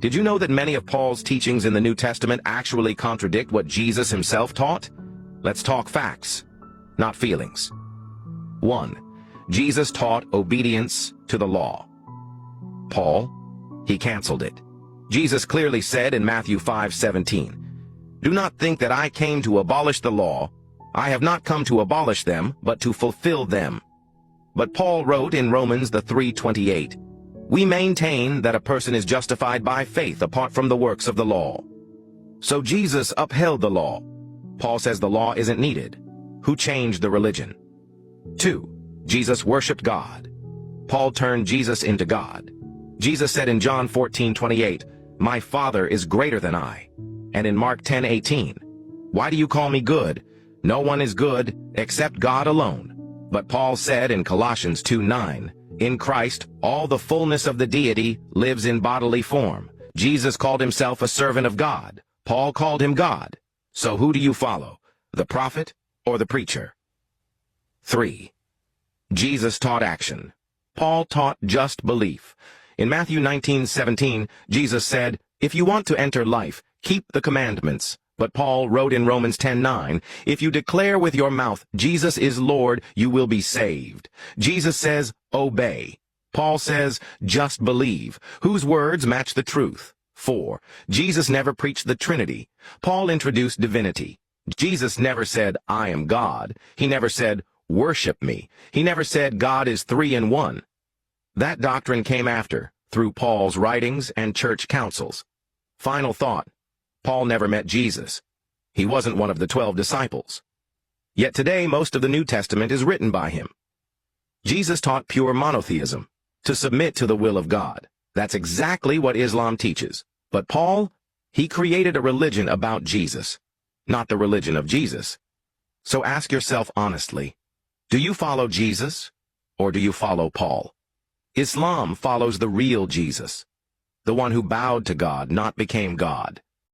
Did you know that many of Paul's teachings in the New Testament actually contradict what Jesus himself taught? Let's talk facts, not feelings. 1. Jesus taught obedience to the law. Paul, he canceled it. Jesus clearly said in Matthew 5:17, "Do not think that I came to abolish the law. I have not come to abolish them, but to fulfill them." But Paul wrote in Romans 3:28, "We maintain that a person is justified by faith apart from the works of the law." So Jesus upheld the law. Paul says the law isn't needed. Who changed the religion? 2. Jesus worshiped God. Paul turned Jesus into God. Jesus said in John 14:28, "My Father is greater than I." And in Mark 10:18, "Why do you call me good? No one is good except God alone." But Paul said in Colossians 2:9, "In Christ, all the fullness of the deity lives in bodily form." Jesus called himself a servant of God. Paul called him God. So who do you follow, the prophet or the preacher? 3. Jesus taught action. Paul taught just belief. In Matthew 19:17, Jesus said, "If you want to enter life, keep the commandments." But Paul wrote in Romans 10:9, "If you declare with your mouth, 'Jesus is Lord,' you will be saved." Jesus says, "Obey." Paul says, "Just believe." Whose words match the truth? 4. Jesus never preached the Trinity. Paul introduced divinity. Jesus never said, "I am God." He never said, "Worship me." He never said God is 3 in 1. That doctrine came after, through Paul's writings and church councils. Final thought. Paul never met Jesus. He wasn't one of the 12 disciples. Yet today most of the New Testament is written by him. Jesus taught pure monotheism, to submit to the will of God. That's exactly what Islam teaches. But Paul, he created a religion about Jesus, not the religion of Jesus. So ask yourself honestly, do you follow Jesus, or do you follow Paul? Islam follows the real Jesus, the one who bowed to God, not became God.